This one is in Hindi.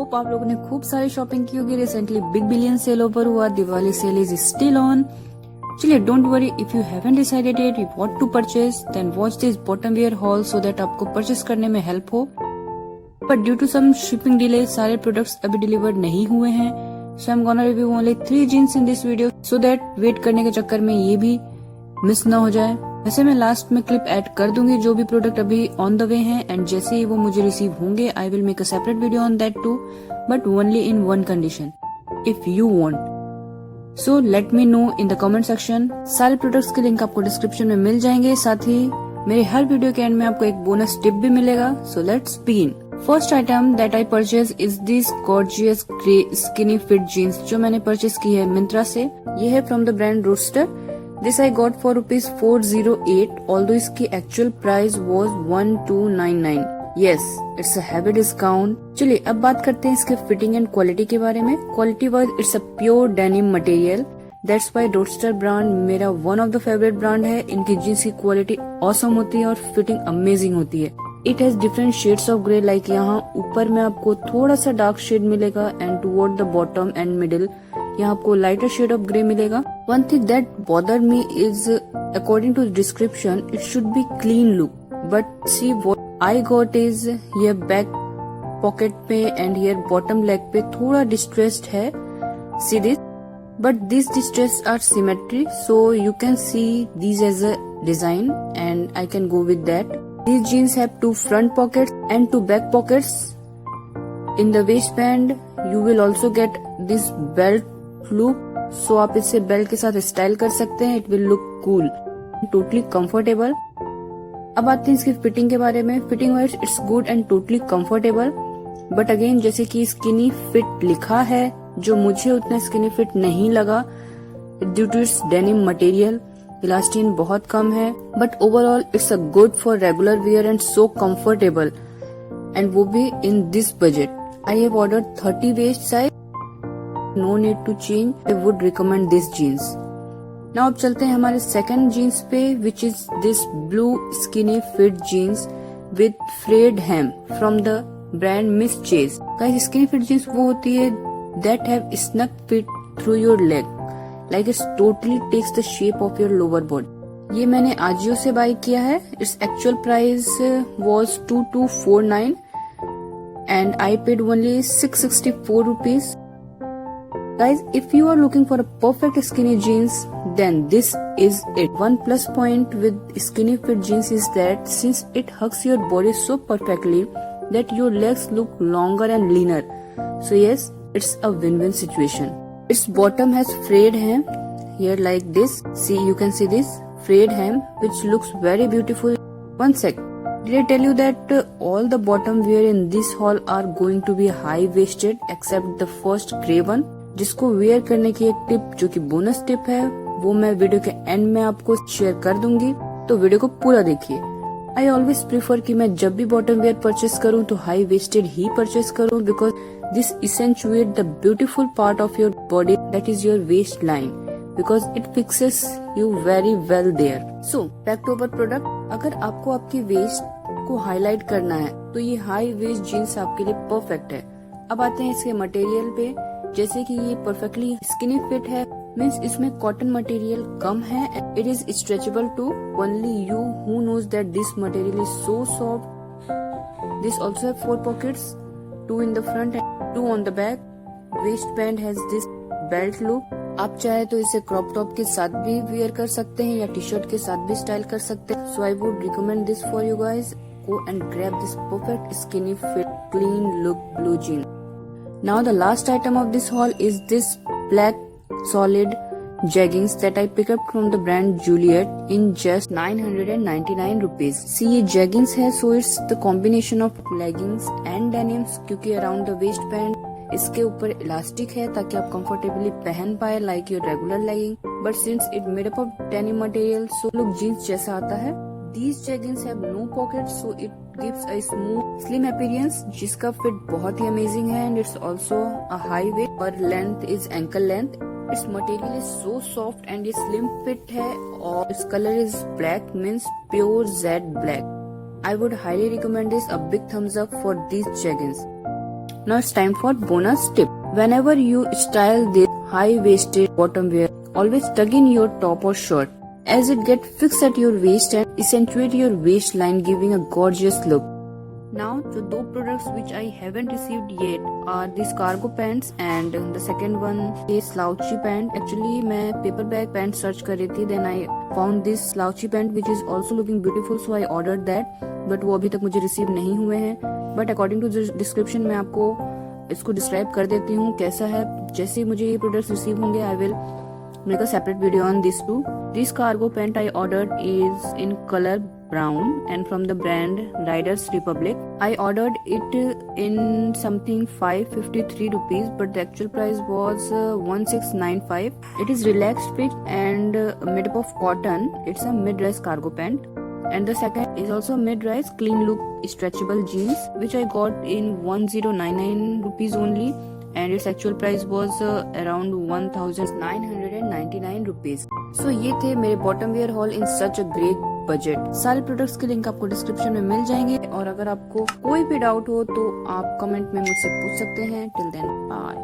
होप आप लोगों ने खूब सारी शॉपिंग की होगी। Recently big billion sale over हुआ, Diwali sale is still on. चलिए don't worry, if you haven't decided yet you want to purchase then watch this bottom wear haul so that आपको परचेज करने में हेल्प हो। But due to some shipping delay सारे प्रोडक्ट्स अभी डिलीवर नहीं हुए हैं, so I am gonna review only 3 jeans in this video so that wait करने के चक्कर में ये भी मिस ना हो जाए। वैसे मैं लास्ट में क्लिप ऐड कर दूंगी जो भी प्रोडक्ट अभी ऑन द वे हैं, एंड जैसे ही वो मुझे रिसीव होंगे I will make a separate video on that too, but only in one condition, if you want. So let me know in the comment section. सारे प्रोडक्ट्स के लिंक आपको डिस्क्रिप्शन में मिल जाएंगे, साथ ही मेरे हर वीडियो के एंड में आपको एक बोनस टिप भी मिलेगा। So let's begin. First item that I purchase is this gorgeous grey skinny fit jeans, जो मैंने परचेज की है मिंत्रा से। ये है from the brand Roadster. This I got for ₹408, although इसकी actual price was 1299. Yes, it's a heavy discount. चलिए अब बात करते हैं इसके फिटिंग एंड क्वालिटी के बारे में। Quality wise it's a pure denim material, that's why Roadster brand मेरा one of the favourite brand है। इनकी जीन्स की क्वालिटी ऑसम होती है और फिटिंग अमेजिंग होती है। It has different shades of grey, like यहाँ ऊपर में आपको थोड़ा सा डार्क शेड मिलेगा and toward the bottom and middle यहाँ आपको लाइटर शेड ऑफ ग्रे मिलेगा। One thing that bother me is according to description it should be clean look, but see what I got is ये बैक पॉकेट पे एंड हियर बॉटम लेग पे थोड़ा डिस्ट्रेस्ड है, see this, but this distress are symmetry, so you can see these as a design and I can go with that. These jeans have 2 front pockets and 2 back pockets. In the waistband, you will also get this belt loop. So आप इसे बेल्ट के साथ स्टाइल कर सकते हैं. It will look cool, totally comfortable. अब आते हैं इसकी फिटिंग के बारे में. Fitting wise it's good and totally comfortable, but again जैसे कि स्किनी फिट लिखा है, जो मुझे उतना स्किनी फिट नहीं लगा due to its denim material. Elastin बहुत कम है, but overall it's a good for regular wear and so comfortable, and वो भी in this budget. I have ordered 30 waist size, no need to change. I would recommend this jeans. Now अब चलते हैं हमारे सेकंड जीन्स पे, which is this blue skinny fit jeans with frayed hem from the brand Miss Chase. Guys, skinny fit jeans वो होती है that have स्नक fit through your leg, like it totally takes the shape of your lower body. ये मैंने आजियो से बाय किया है. Its actual price was 2249 and I paid only 664 rupees. Guys, if you are looking for a perfect skinny jeans, then this is it. One plus point with skinny fit jeans is that since it hugs your body so perfectly that your legs look longer and leaner. So yes, it's a win-win situation. Its bottom has frayed hem here like this. See, you can see this frayed hem which looks very beautiful. One sec, did I tell you that all the bottom wear in this haul are going to be high waisted except the first gray one, जिसको वेयर करने की एक टिप जो कि बोनस टिप है वो मैं वीडियो के एंड में आपको शेयर कर दूंगी, तो वीडियो को पूरा देखिए. आई ऑलवेज प्रीफर कि मैं जब भी बॉटम वेयर परचेस करूँ तो हाई वेस्टेड ही परचेस करूँ, because this accentuate the beautiful part of your body, that is your waistline, because it fixes you very well there. So back to our product. अगर आपको आपकी वेस्ट को हाईलाइट करना है तो ये हाई वेस्ट जीन्स आपके लिए परफेक्ट है. अब आते हैं इसके मटेरियल पे. जैसे कि ये परफेक्टली स्किनी फिट है, मीन्स इसमें कॉटन मटेरियल कम है. It is stretchable too. Only you who knows that this material is so soft. This also have 4 pockets, 2 in the front and 2 on the back. Waistband has this belt loop. आप चाहे तो इसे क्रॉप टॉप के साथ भी वेयर कर सकते हैं या टी शर्ट के साथ भी स्टाइल कर सकते हैं. So I would recommend this for you guys. Go and grab this perfect skinny fit clean look blue jean. Now the last item of this haul is this black solid jeggings that I pick up from the brand Juliet in just 999 rupees. See, ये jeggings है, so it's the combination of leggings and denims, क्योंकि around the waistband इसके ऊपर इलास्टिक है ताकि आप कंफर्टेबली पहन पाए like your regular legging. But since it made up of denim material, so look jeans जैसा आता है. These jeggings have no pockets, so it gives a smooth, slim appearance, जिसका फिट बहुत ही अमेजिंग है, and it's also a high weight और length is ankle length. Its material is so soft and ये slim fit है और its color is black, means pure Z black. I would highly recommend this. A big thumbs up for these jeggings. Now it's time for bonus tip. Whenever you style this high-waisted bottom wear, always tuck in your top or shirt, as it gets fixed at your waist and accentuate your waistline, giving a gorgeous look. Now, the two products which I haven't received yet are these cargo pants and the second one is slouchy pant. Actually, मैं paper bag pant search कर रही थी, then I found this slouchy pant which is also looking beautiful, so I ordered that. But वो अभी तक मुझे रिसीव नहीं हुए हैं. But according to the description मैं आपको इसको डिस्क्राइब कर देती हूँ कैसा है. जैसे ही मुझे ये प्रोडक्ट्स रिसीव होंगे, I will make a separate video on this too. This cargo pant I ordered is in color brown and from the brand Riders Republic. I ordered it in something 553 rupees, but the actual price was 1695. It is relaxed fit and made up of cotton. It's a mid-rise cargo pant. And the second is also mid-rise clean look stretchable jeans, which I got in 1099 rupees only, and its actual price was around 1999 rupees. So ये थे मेरे bottom wear hall in such a great budget. सारे प्रोडक्ट्स के लिंक आपको डिस्क्रिप्शन में मिल जाएंगे, और अगर आपको कोई भी डाउट हो तो आप कमेंट में मुझसे पूछ सकते हैं. Till then bye.